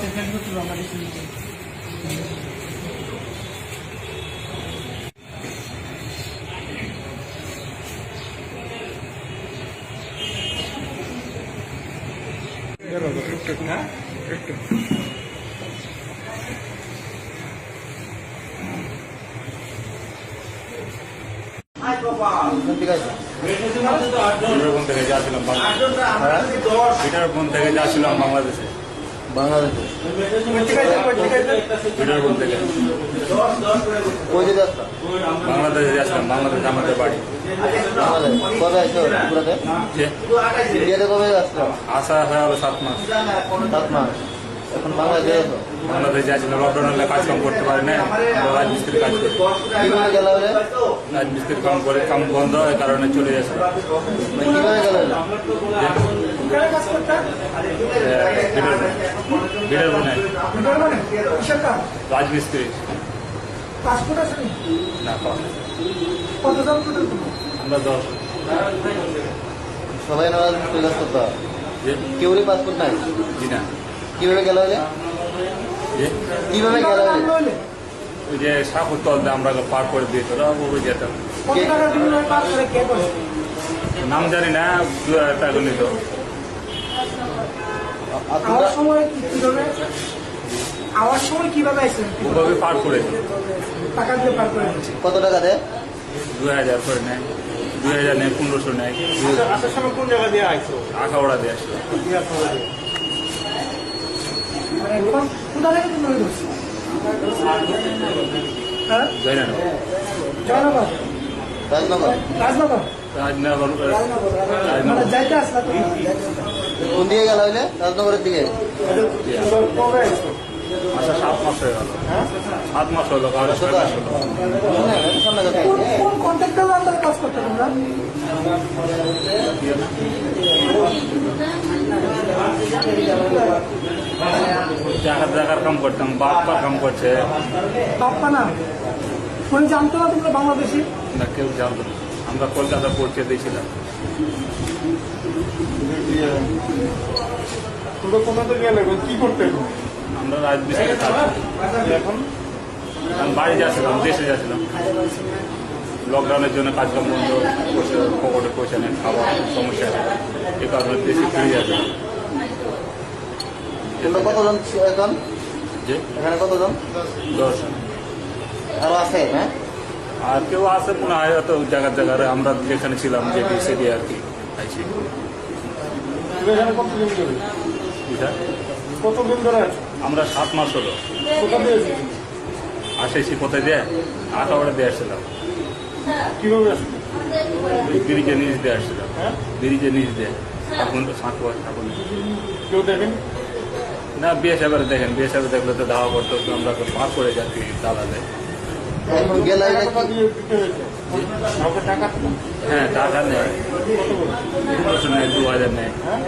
Second হচ্ছে বাংলাদেশের নিচে। ঠিক আছে সুন্দরবন থেকে যাচ্ছিলাম সুন্দরবন থেকে যাচ্ছিলাম বাংলাদেশে বাংলাদেশে সুন্দরবন থেকে কই যেতে আসলাম? বাংলাদেশে যাচ্ছিলাম। বাংলাদেশে আমাদের বাড়ি। বাংলাদেশ কবে আসছো ত্রিপুরাতে? যে ইন্ডিয়াতে কবে আসলাম? আসা হলো 7 মাস। 7 মাস। এখন বাংলাদেশে আছো? বাংলাদেশে যাচ্ছিলাম। লকডাউন হলে কাজ কাম করতে পারি না। আমরা রাজমিস্ত্রি কাজ করি। কিভাবে গেল হলে? রাজমিস্ত্রির কাম করে কাম বন্ধ, এই কারণে চলে যাচ্ছিলাম। কিভাবে গেল হলে? বিড়ের বনে রাজমিস্ত্রি পাসপোর্ট আছে না কতজন টোটাল? আমরা 10। সবাই না রাজমিস্ত্রি কাজ করতে হয়? যে কেউরই পাসপোর্ট নাই? জি না। কিভাবে গেল হলে? যে কিভাবে গেল হলে? ওই যে সাঁকুর তলতে আমরা পার করে দিয়ে তোরা ওই যেতাম। কত টাকা বিনিময়ে পাস করে কে করে? নাম জানি না, 2000 টাকা নিত। আওয়ার সময় কিভাবে আওয়ার সময় কিভাবে আসছেন? ওভাবে পার করে টাকা দিয়ে পার করে দিচ্ছি। কত টাকা দেয়? 2000 করে নেয়। 2000 নেয়, 1500 নেয়। আসার সময় কোন জায়গা দিয়ে আসছো? আখাওড়া দিয়ে আসলো। এখন কোথা থেকে তুমি ধরছি? হ্যাঁ জানি না। জয়নগর রাজনগর? রাজনগর রাজনগর মানে যাইতে আসলা তো? কোন দিকে গেল হইলে? রাজনগরের দিকে? কবে আসছো? আচ্ছা 7 মাস হয়ে গেল। 7 মাস হলো, কারো 6 মাস হলো। কোন কোন কন্ট্রাক্টর আন্ডারে কাজ করতে তোমরা? জায়গার কাম করতাম, বাপ্পার কাম করছে বাপ্পা না উনি জানতো না তোমরা বাংলাদেশি? না, কেউ জানতো না। আমরা কলকাতা পৌঁছে দিয়েছিলাম। তোমরা কোথাতে গেলে কি করতে? আমরা রাজমিস্ত্রি কাজ করি। এখন আমি বাড়ি যাচ্ছিলাম, দেশে যাচ্ছিলাম। লকডাউনের জন্য কাজকাম বন্ধ, পকেটে পয়সা নেই, খাওয়ার সমস্যা নেই, এই কারণে দেশে ফিরে যাচ্ছিলাম। তোমরা কতজন এখন? যে এখানে কতজন? 10। আরো আছে? হ্যাঁ, আর কেউ আসে পুনঃ হয়তো জায়গায় আমরা যেখানে ছিলাম যেটি সেটি আর কি আইছি। এখানে কতদিন ধরে? বুঝা কতদিন ধরে আছো? আমরা 7 মাস হলো কোথা দিয়ে এসেছো? আসেছি। কোথায় দিয়ে? আখাওড়া দিয়ে আসছিলাম। কিভাবে আসছো? ওই ব্রিজের নিচ দিয়ে আসছিলাম। হ্যাঁ ব্রিজের নিচ দিয়ে। এখন তো সাঁকুয়া ঠাকুর কেউ দেখেন? না, বিয়ে সাহেবের দেখেন, বিয়ে সাহেব দেখলে তো ধাওয়া করতো, আমরা তো পার করে যাচ্ছি দালালে। এখন গেল হইলে টাকা দিয়ে দিতে হয়েছে? কাউকে টাকা? হ্যাঁ, টাকা নেয়, কত করে? 1500 নেয়, 2000 নেয়। হ্যাঁ